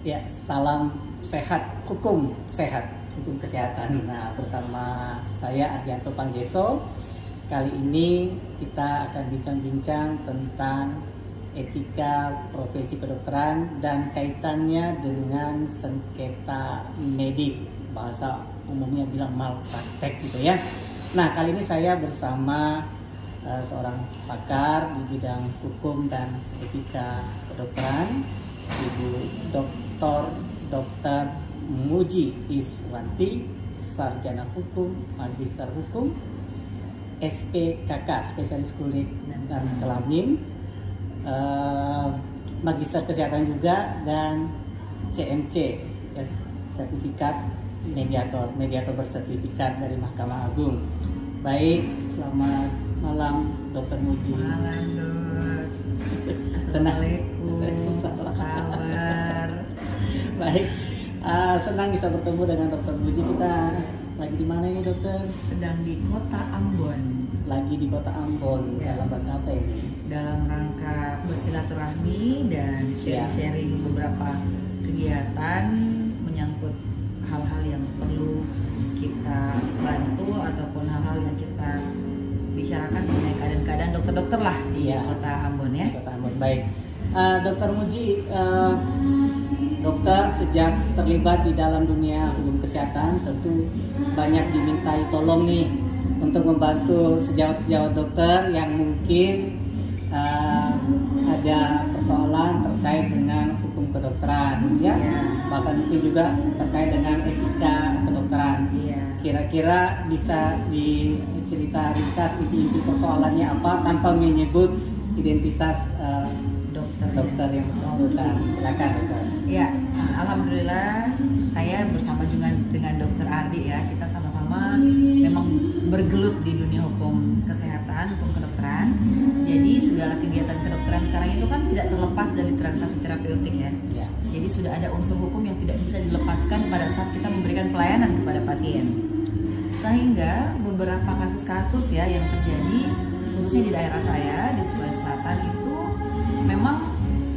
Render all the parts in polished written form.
Ya, salam sehat, hukum sehat, hukum kesehatan. Nah, bersama saya Ardianto Panggeso. Kali ini kita akan bincang-bincang tentang etika profesi kedokteran dan kaitannya dengan sengketa medik. Bahasa umumnya bilang malpraktek gitu ya. Nah, kali ini saya bersama seorang pakar di bidang hukum dan etika kedokteran, Ibu Dr. Muji Iswanti, Sarjana Hukum, Magister Hukum, SPKK, Spesialis Kulit dan Kelamin, Magister Kesehatan juga, dan CMC, ya, Sertifikat Mediator bersertifikat dari Mahkamah Agung. Baik, selamat malam Dr. Muji. Malam, Dok. Assalamualaikum. Kabar. Baik, senang bisa bertemu dengan Dr. Muji. Kita lagi di mana ini, dokter? Sedang di kota Ambon. Lagi di kota Ambon. Ya. Dalam rangka apa ini? Dalam rangka bersilaturahmi dan sharing-sharing beberapa kegiatan menyangkut hal-hal yang perlu kita bantu ataupun hal-hal yang kita bicarakan mengenai keadaan-keadaan dokter-dokter lah di kota Ambon ya. Kota Ambon, baik. Dr. Muji, dokter sejak terlibat di dalam dunia hukum kesehatan tentu banyak dimintai tolong nih untuk membantu sejawat-sejawat dokter yang mungkin ada persoalan terkait dengan hukum kedokteran, ya. Bahkan mungkin juga terkait dengan etika kedokteran. Kira-kira bisa dicerita ringkas inti-inti persoalannya apa tanpa menyebut identitas dokter yang bersangkutan. Silakan, dokter. Ya, alhamdulillah saya bersama dengan Dokter Ardi ya, kita sama-sama memang bergelut di dunia hukum kesehatan, hukum kedokteran. Jadi segala kegiatan kedokteran sekarang itu kan tidak terlepas dari transaksi terapeutik ya. Jadi sudah ada unsur hukum yang tidak bisa dilepaskan pada saat kita memberikan pelayanan kepada pasien. Sehingga beberapa kasus-kasus ya yang terjadi khususnya di daerah saya di Sulawesi Selatan itu memang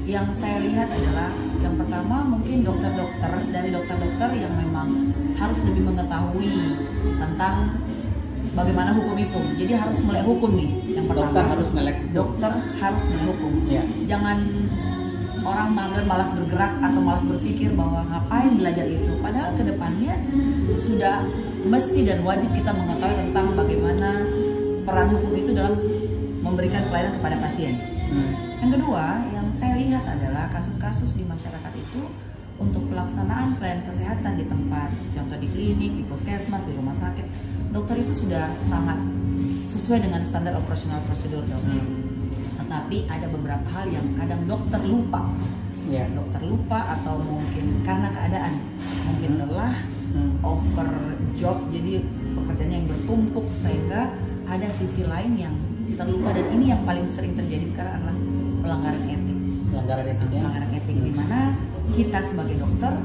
yang saya lihat adalah yang pertama mungkin dokter-dokter yang memang harus lebih mengetahui tentang bagaimana hukum itu. Jadi harus melek hukum nih yang pertama. Dokter harus melek hukum. Ya. Jangan orang malas bergerak atau malas berpikir bahwa ngapain belajar itu. Padahal kedepannya sudah mesti dan wajib kita mengetahui tentang bagaimana peran hukum itu dalam memberikan pelayanan kepada pasien. Yang kedua, yang saya lihat adalah kasus-kasus di masyarakat itu untuk pelaksanaan pelayanan kesehatan di tempat, contoh di klinik, di puskesmas, di rumah sakit, dokter itu sudah sangat sesuai dengan standar operasional prosedur, dok. Tetapi ada beberapa hal yang kadang dokter lupa. Dokter lupa atau mungkin karena keadaan, mungkin lelah, over job, jadi pekerjaannya yang bertumpuk sehingga ada sisi lain yang terlupa, dan ini yang paling sering terjadi sekarang adalah pelanggaran etik. Pelanggaran etik di mana kita sebagai dokter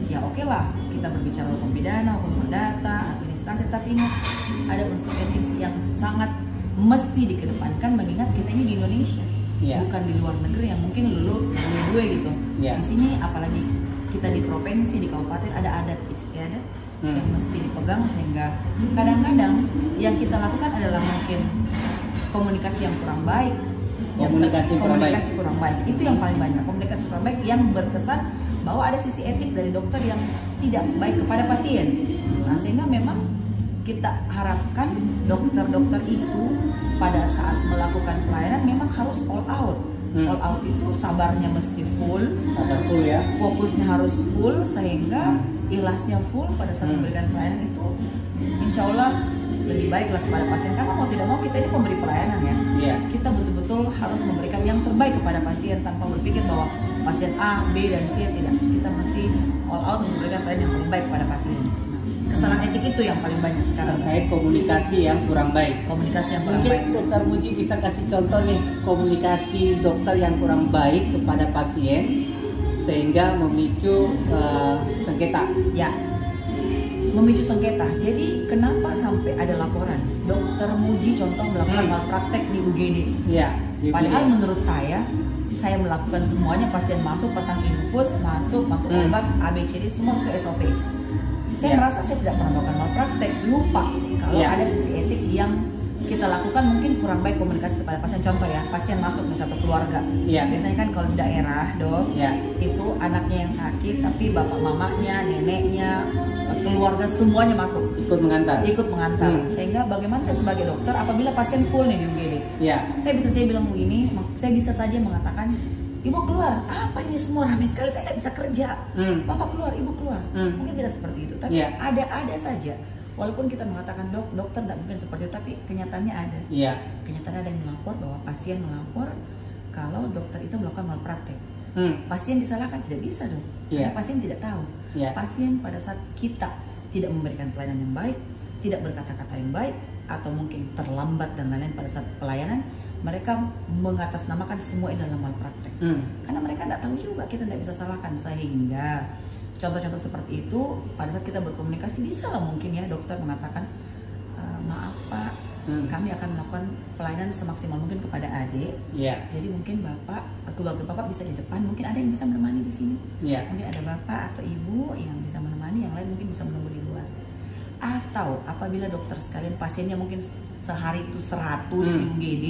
ya oke lah kita berbicara hukum pidana, hukum perdata, administrasi, tapi ingat ada unsur etik yang sangat mesti dikedepankan mengingat kita ini di Indonesia, bukan di luar negeri yang mungkin gue gitu. Di sini apalagi kita di provinsi, di kabupaten ada adat istiadat yang mesti dipegang, sehingga kadang-kadang yang kita lakukan adalah mungkin komunikasi yang kurang baik. Komunikasi kurang baik itu yang paling banyak. Komunikasi kurang baik yang berkesan bahwa ada sisi etik dari dokter yang tidak baik kepada pasien. Nah, sehingga memang kita harapkan dokter-dokter itu pada saat melakukan pelayanan memang harus all out. All out itu sabarnya mesti full, ya. Fokusnya harus full sehingga ikhlasnya full pada saat memberikan pelayanan itu insya Allah lebih baik lah kepada pasien, karena mau tidak mau kita ini pemberi pelayanan ya. Kita betul-betul harus memberikan yang terbaik kepada pasien tanpa berpikir bahwa pasien A, B, dan C, tidak. Kita mesti all out memberikan pelayanan yang paling baik kepada pasien. Kesalahan etik itu yang paling banyak sekarang. Terkait komunikasi yang kurang baik. Mungkin Dokter Muji bisa kasih contoh nih komunikasi dokter yang kurang baik kepada pasien sehingga memicu sengketa. Ya. Memicu sengketa. Jadi kenapa sampai ada laporan Dokter Muji contoh melakukan malpraktek di UGD? Padahal menurut saya saya melakukan semuanya, pasien masuk, pasang infus, masuk obat, ABCD semua sesuai SOP. Saya merasa saya tidak pernah melakukan malpraktek, lupa kalau ada sisi etik yang kita lakukan mungkin kurang baik komunikasi kepada pasien. Contoh ya, pasien masuk di satu keluarga. Biasanya kan kalau di daerah, Dok, itu anaknya yang sakit, tapi bapak mamanya, neneknya, keluarga semuanya masuk. Ikut mengantar. Sehingga bagaimana sebagai dokter apabila pasien full nih di UGD? Saya bisa bilang begini, saya bisa saja mengatakan, Ibu keluar, apa ini semua ramai sekali, saya nggak bisa kerja. Bapak keluar, Ibu keluar. Mungkin tidak seperti itu, tapi ada saja. Walaupun kita mengatakan dokter tidak mungkin seperti itu, tapi kenyataannya ada. Kenyataannya ada yang melapor bahwa pasien melapor kalau dokter itu melakukan malpraktek. Pasien disalahkan tidak bisa dong, karena pasien tidak tahu. Pasien pada saat kita tidak memberikan pelayanan yang baik, tidak berkata-kata yang baik, atau mungkin terlambat dan lain-lain pada saat pelayanan, mereka mengatasnamakan semua ini adalah malpraktek. Karena mereka tidak tahu juga, kita tidak bisa salahkan. Sehingga contoh-contoh seperti itu pada saat kita berkomunikasi bisa lah mungkin ya dokter mengatakan, maaf Pak, kami akan melakukan pelayanan semaksimal mungkin kepada adik. Jadi mungkin bapak, keluarga bapak bisa di depan, mungkin ada yang bisa menemani di sini. Mungkin ada bapak atau ibu yang bisa menemani, yang lain mungkin bisa menunggu di luar. Atau apabila dokter sekalian pasiennya mungkin sehari itu 100 di UGD,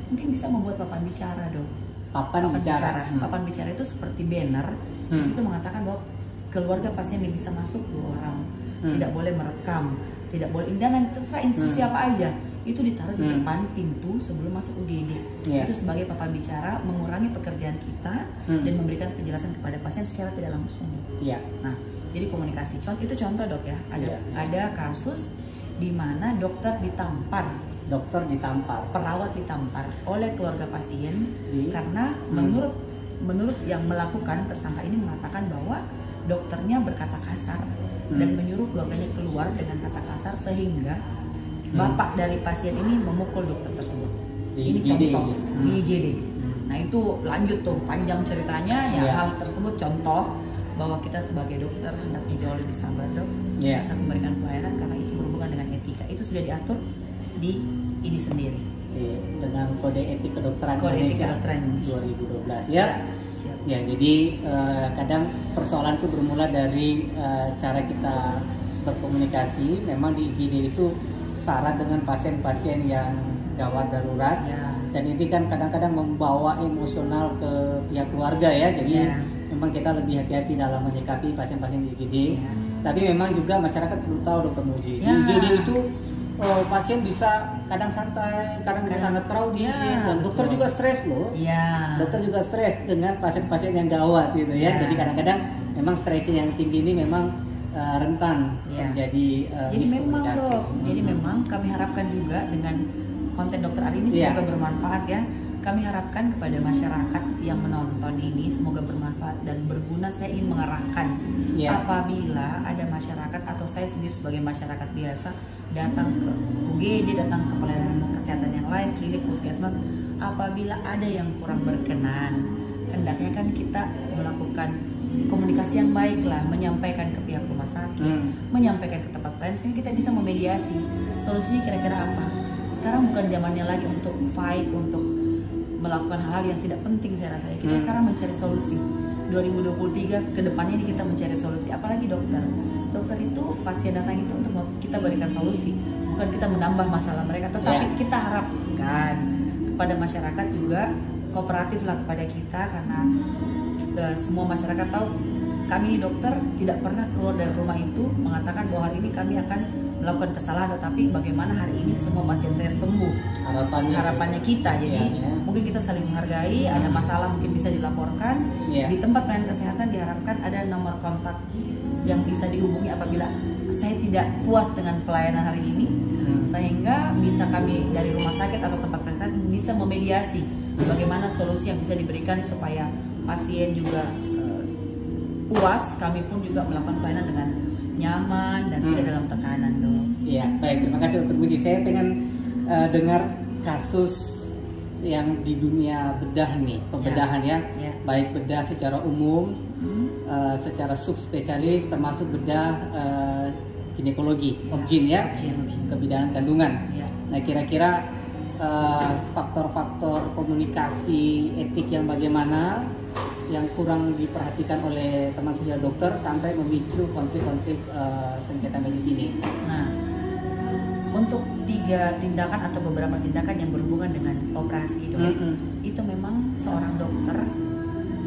mungkin bisa membuat papan bicara, Dok. Papan bicara itu seperti banner. Di situ mengatakan bahwa keluarga pasien yang bisa masuk 2 orang, tidak boleh merekam, tidak boleh, dan terserah instruksi apa aja, itu ditaruh di depan pintu sebelum masuk UGD. Itu sebagai papan bicara, mengurangi pekerjaan kita dan memberikan penjelasan kepada pasien secara tidak langsung. Nah, jadi komunikasi. Itu contoh Dok ya. Ada kasus di mana dokter ditampar, perawat ditampar oleh keluarga pasien karena menurut yang melakukan, tersangka ini mengatakan bahwa dokternya berkata kasar dan menyuruh keluarganya keluar dengan kata kasar, sehingga bapak dari pasien ini memukul dokter tersebut. Ini contoh di IGD. Nah itu lanjut tuh, panjang ceritanya ya. Hal tersebut contoh bahwa kita sebagai dokter hendaknya jauh lebih sabar, Dok, untuk memberikan pelayanan, karena itu berhubungan dengan etika. Itu sudah diatur di IDI sendiri dengan Kode Etik Kedokteran Indonesia 2012 ya. Jadi kadang persoalan itu bermula dari cara kita berkomunikasi. Memang di IGD itu syarat dengan pasien-pasien yang gawat darurat, dan ini kan kadang-kadang membawa emosional ke pihak keluarga ya. Jadi memang kita lebih hati-hati dalam menyikapi pasien-pasien di IGD. Tapi memang juga masyarakat perlu tahu, Dokter Muji, di IGD itu pasien bisa kadang santai, kadang bisa sangat crowded, dan dokter juga stres loh. Dokter juga stres dengan pasien-pasien yang gawat gitu ya. Jadi kadang-kadang memang stresnya yang tinggi ini memang rentan terjadi miskomunikasi. Jadi memang kami harapkan juga dengan konten dokter hari ini semoga bermanfaat ya. Kami harapkan kepada masyarakat yang menonton ini semoga bermanfaat dan berguna. Saya ingin mengarahkan apabila ada masyarakat atau saya sendiri sebagai masyarakat biasa datang ke UGD, datang ke pelayanan kesehatan yang lain, klinik, puskesmas, apabila ada yang kurang berkenan, hendaknya kan kita melakukan komunikasi yang baik lah, menyampaikan ke pihak rumah sakit, menyampaikan ke tempat pelayanan, sehingga kita bisa memediasi solusinya kira-kira apa. Sekarang bukan zamannya lagi untuk fight, untuk melakukan hal-hal yang tidak penting. Saya rasa kita sekarang mencari solusi. 2023 ke depannya ini kita mencari solusi, apalagi dokter itu pasien datang itu untuk kita berikan solusi, bukan kita menambah masalah mereka, tetapi kita harapkan kepada masyarakat juga kooperatif lah kepada kita, karena semua masyarakat tahu kami dokter tidak pernah keluar dari rumah itu mengatakan bahwa hari ini kami akan melakukan kesalahan, tetapi bagaimana hari ini semua pasien saya sembuh, harapannya kita. Jadi mungkin kita saling menghargai, ada masalah mungkin bisa dilaporkan di tempat pelayanan kesehatan. Diharapkan ada nomor kontak yang bisa dihubungi apabila saya tidak puas dengan pelayanan hari ini, sehingga bisa kami dari rumah sakit atau tempat pelayanan bisa memediasi bagaimana solusi yang bisa diberikan supaya pasien juga puas, kami pun juga melakukan pelayanan dengan nyaman dan tidak dalam tekanan, Dok. Iya, baik, terima kasih Dokter Muji. Saya pengen dengar kasus yang di dunia bedah nih, pembedahan baik bedah secara umum, secara subspesialis, termasuk bedah ginekologi, obgyn ya, kebidanan kandungan. Nah, kira-kira faktor-faktor komunikasi etik yang bagaimana yang kurang diperhatikan oleh teman sejawat dokter sampai memicu konflik-konflik sengketa medik ini. Nah, untuk 3 tindakan atau beberapa tindakan yang berhubungan dengan operasi dok, itu memang seorang dokter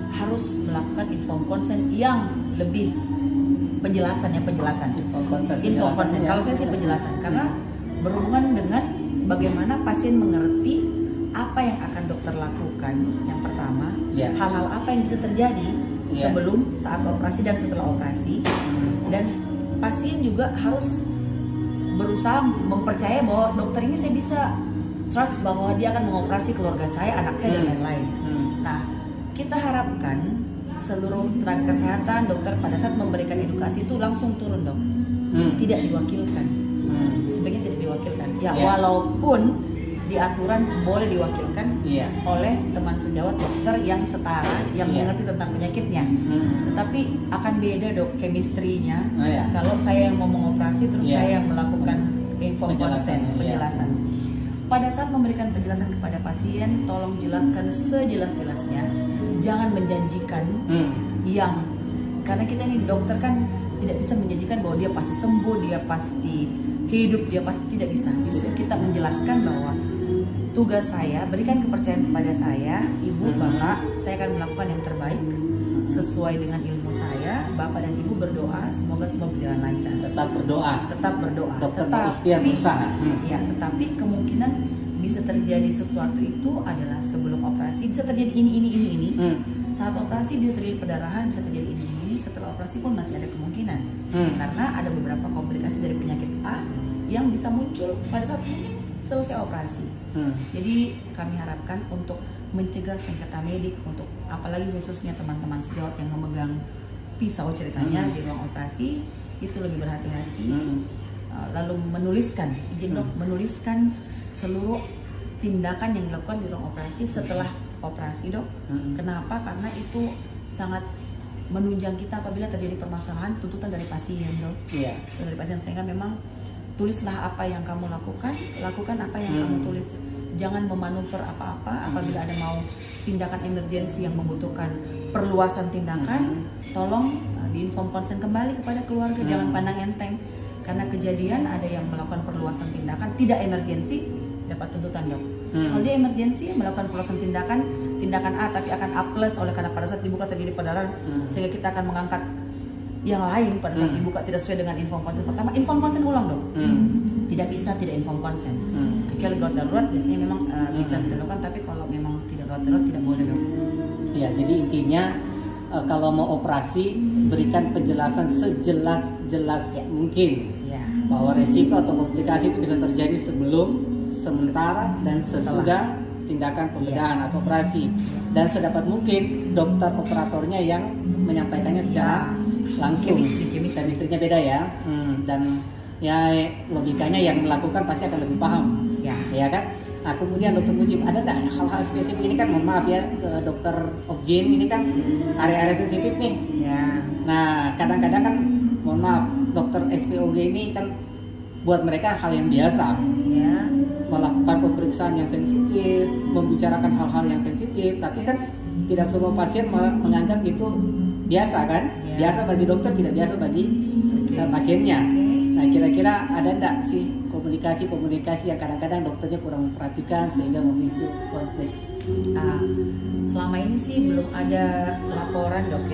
harus melakukan informed consent yang lebih penjelasan. Informed consent. Kalau saya sih penjelasan, karena berhubungan dengan bagaimana pasien mengerti apa yang akan dokter lakukan. Yang pertama, hal-hal apa yang bisa terjadi sebelum, saat operasi dan setelah operasi, dan pasien juga harus berusaha mempercaya bahwa dokter ini saya bisa trust bahwa dia akan mengoperasi keluarga saya, anak saya, dan lain-lain. Nah, kita harapkan seluruh tenaga kesehatan, dokter pada saat memberikan edukasi itu langsung turun dok, tidak diwakilkan. Sebaiknya tidak diwakilkan. Walaupun di aturan boleh diwakilkan oleh teman sejawat dokter yang setara, yang mengerti tentang penyakitnya. Tetapi akan beda dok chemistry-nya kalau saya yang mau mengoperasi terus saya yang melakukan informed consent, penjelasan. Pada saat memberikan penjelasan kepada pasien, tolong jelaskan sejelas-jelasnya. Jangan menjanjikan yang, karena kita ini dokter kan tidak bisa menjanjikan bahwa dia pasti sembuh, dia pasti hidup, dia pasti tidak bisa. Justru kita menjelaskan bahwa tugas saya, berikan kepercayaan kepada saya, ibu, bapak, saya akan melakukan yang terbaik sesuai dengan ilmu saya. Bapak dan ibu berdoa, semoga semua berjalan lancar. Tetap berdoa. Dokter berikhtiar berusaha. Tetapi kemungkinan bisa terjadi sesuatu itu adalah sebelum operasi bisa terjadi ini. Saat operasi bisa terjadi perdarahan, bisa terjadi ini. Setelah operasi pun masih ada kemungkinan. Karena ada beberapa komplikasi dari penyakit A yang bisa muncul pada saat mungkin selesai operasi. Jadi kami harapkan untuk mencegah sengketa medik, untuk apalagi khususnya teman-teman sejawat yang memegang pisau ceritanya di ruang operasi, itu lebih berhati-hati. Lalu menuliskan, menuliskan seluruh tindakan yang dilakukan di ruang operasi setelah operasi dok. Kenapa? Karena itu sangat menunjang kita apabila terjadi permasalahan tuntutan dari pasien dok. Dari pasien, sehingga memang tulislah apa yang kamu lakukan apa yang kamu tulis. Jangan memanuver apa-apa. Apabila ada mau tindakan emergensi yang membutuhkan perluasan tindakan, tolong di-inform consent kembali kepada keluarga. Jangan pandang enteng, karena kejadian ada yang melakukan perluasan tindakan tidak emergensi dapat tuntutan dok. Kalau dia emergensi melakukan perluasan tindakan A tapi akan A+ oleh karena pada saat dibuka terjadi perdarahan, sehingga kita akan mengangkat yang lain pada saat dibuka tidak sesuai dengan inform consent pertama. Inform consent ulang dok. Tidak bisa tidak inform consent. Kecuali gawat darurat biasanya memang bisa dilakukan, tapi kalau memang tidak gawat darurat tidak boleh dok. Jadi intinya kalau mau operasi berikan penjelasan sejelas mungkin bahwa resiko atau komplikasi itu bisa terjadi sebelum, sementara, dan sesudah tindakan pembedahan atau operasi. Dan sedapat mungkin dokter operatornya yang menyampaikannya secara langsung. Chemistry-nya beda ya. Dan logikanya yang melakukan pasti akan lebih paham. Ya kan? Nah, kemudian dokter Mujib, ada nggak hal-hal spesifik ini kan, mohon maaf ya dokter Obgyn, ini kan area-area sensitif nih. Nah, kadang-kadang kan mohon maaf dokter SPOG ini kan buat mereka hal yang biasa. Melakukan pemeriksaan yang sensitif, membicarakan hal-hal yang sensitif, tapi kan tidak semua pasien menganggap itu biasa kan? Biasa bagi dokter, tidak biasa bagi pasiennya. Nah, kira-kira ada enggak sih komunikasi yang kadang-kadang dokternya kurang memperhatikan sehingga memicu konflik? Selama ini sih belum ada laporan dok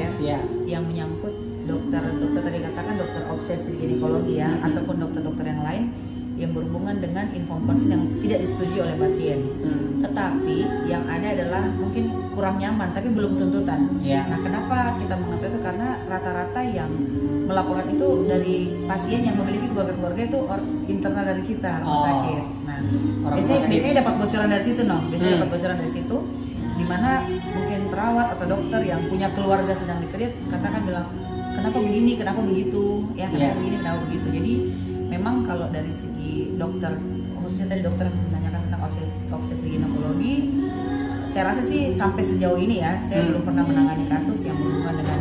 yang menyangkut dokter tadi katakan dokter obstetri ginekologi ataupun dokter-dokter yang lain yang berhubungan dengan inform consent yang tidak disetujui oleh pasien. Tetapi yang ada adalah mungkin kurang nyaman tapi belum tuntutan. Nah, kenapa kita mengatakan itu? Karena rata-rata yang melaporkan itu dari pasien yang memiliki keluarga-keluarga itu internal dari kita, rumah sakit. Nah, biasanya dapat bocoran dari situ, dapat bocoran dari situ, dimana mungkin perawat atau dokter yang punya keluarga sedang dikredit katakan bilang, kenapa begini, kenapa begitu, kenapa begini, kenapa begitu. Jadi memang kalau dari segi dokter, khususnya tadi dokter menanyakan tentang obstetri ginekologi, saya rasa sih sampai sejauh ini saya belum pernah menangani kasus yang berhubungan dengan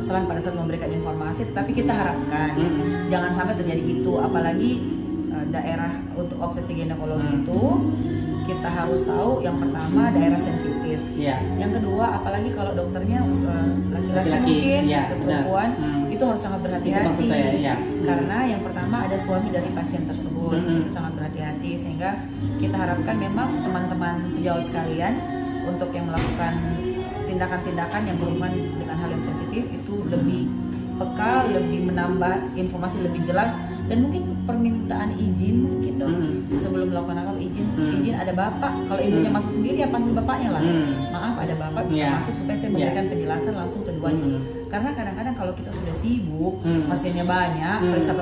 kesalahan pada saat memberikan informasi. Tapi kita harapkan jangan sampai terjadi itu, apalagi daerah untuk obstetri ginekologi itu kita harus tahu yang pertama daerah sensitif. Iya. Yang kedua, apalagi kalau dokternya laki-laki mungkin ya, atau perempuan, itu harus sangat Itu berhati-hati. maksud saya, ya. Karena yang pertama ada suami dari pasien tersebut, itu sangat berhati-hati, sehingga kita harapkan memang teman-teman sejawat sekalian untuk yang melakukan tindakan-tindakan yang berhubungan dengan hal yang sensitif itu lebih peka, lebih menambah informasi lebih jelas, dan mungkin permintaan izin mungkin dong sebelum melakukan apa izin ada bapak, kalau ibunya masuk sendiri ya panggil bapaknya lah, maaf ada bapak bisa masuk supaya saya memberikan penjelasan langsung keduanya. Karena kadang-kadang kalau kita sudah sibuk, pasiennya banyak, periksa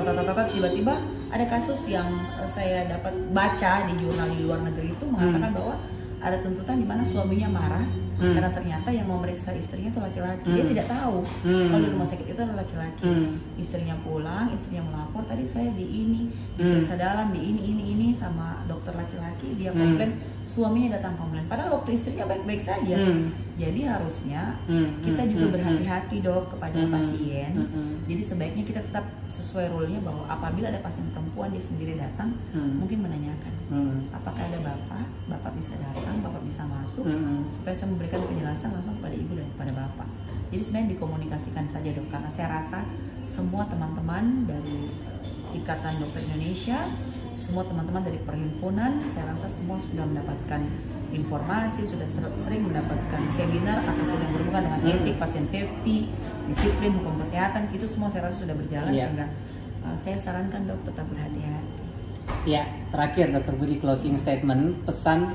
tiba-tiba ada kasus yang saya dapat baca di jurnal di luar negeri itu mengatakan bahwa ada tuntutan di mana suaminya marah karena ternyata yang memeriksa istrinya itu laki-laki. Dia tidak tahu kalau di rumah sakit itu adalah laki-laki. Istrinya pulang, istrinya melapor, tadi saya di ini diperiksa dalam, di ini sama dokter laki-laki, dia komplain, suaminya datang komplain. Padahal waktu istrinya baik-baik saja. Jadi harusnya kita juga berhati-hati dok kepada pasien. Jadi sebaiknya kita tetap sesuai rule-nya bahwa apabila ada pasien perempuan dia sendiri datang, mungkin menanyakan apakah ada bapak bisa datang, bapak bisa masuk, supaya saya memberikan penjelasan langsung kepada ibu dan kepada bapak. Jadi sebenarnya dikomunikasikan saja dok, karena saya rasa semua teman-teman dari Ikatan Dokter Indonesia, semua teman-teman dari perhimpunan, saya rasa semua sudah mendapatkan informasi, sudah sering mendapatkan seminar ataupun yang berhubungan dengan etik, pasien safety, disiplin, hukum kesehatan, itu semua saya rasa sudah berjalan, sehingga saya sarankan dok tetap berhati-hati. Ya, terakhir Dokter Budi, closing statement, pesan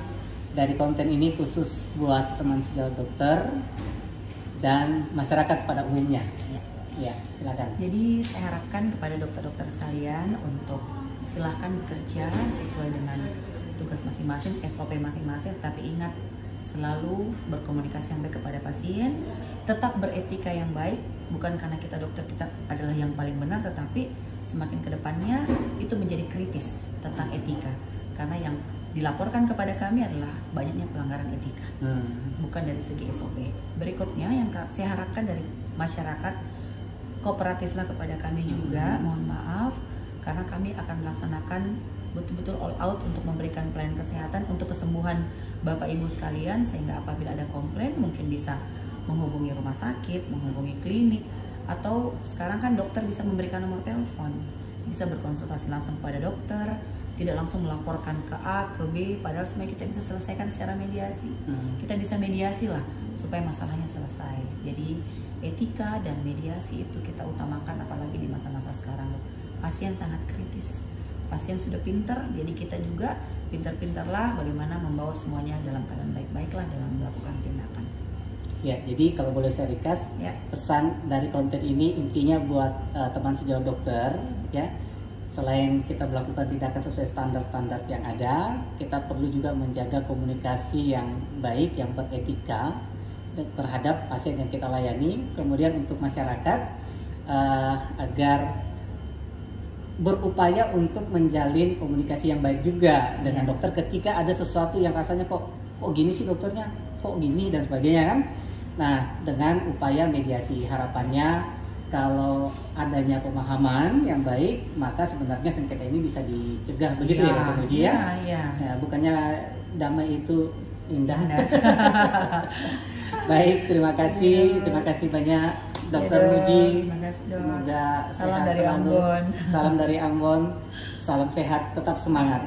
dari konten ini khusus buat teman sejawat dokter dan masyarakat pada umumnya. Ya, silakan. Jadi saya harapkan kepada dokter-dokter sekalian untuk silahkan bekerja sesuai dengan tugas masing-masing, SOP masing-masing, tapi ingat selalu berkomunikasi yang baik kepada pasien, tetap beretika yang baik, bukan karena kita dokter kita adalah yang paling benar, tetapi semakin kedepannya itu menjadi kritis tentang etika, karena yang dilaporkan kepada kami adalah banyaknya pelanggaran etika, bukan dari segi SOP. Berikutnya yang saya harapkan dari masyarakat, kooperatiflah kepada kami juga, mohon maaf, karena kami akan melaksanakan betul-betul all out untuk memberikan pelayanan kesehatan untuk kesembuhan Bapak Ibu sekalian, sehingga apabila ada komplain mungkin bisa menghubungi rumah sakit, menghubungi klinik, atau sekarang kan dokter bisa memberikan nomor telepon, bisa berkonsultasi langsung pada dokter, tidak langsung melaporkan ke A, ke B, padahal sebenarnya kita bisa selesaikan secara mediasi. Kita bisa mediasi lah supaya masalahnya selesai. Jadi etika dan mediasi itu kita utamakan, apalagi di masa-masa sekarang. Pasien sangat kritis, pasien sudah pintar, jadi kita juga pintar-pintarlah bagaimana membawa semuanya dalam keadaan baik-baiklah dalam melakukan tindakan. Ya, jadi kalau boleh saya ringkas, pesan dari konten ini intinya buat teman sejawat dokter, ya, selain kita melakukan tindakan sesuai standar-standar yang ada, kita perlu juga menjaga komunikasi yang baik, yang beretika terhadap pasien yang kita layani. Kemudian untuk masyarakat agar berupaya untuk menjalin komunikasi yang baik juga dengan dokter ketika ada sesuatu yang rasanya kok gini sih dokternya, kok gini dan sebagainya kan. Nah, dengan upaya mediasi, harapannya kalau adanya pemahaman yang baik, maka sebenarnya sengketa ini bisa dicegah, begitu ya Dokter Muji ya? Ya, bukannya damai itu indah. Baik, terima kasih banyak Dokter Muji. Semoga salam sehat dari selalu. Ambon. Salam dari Ambon. Salam sehat, tetap semangat.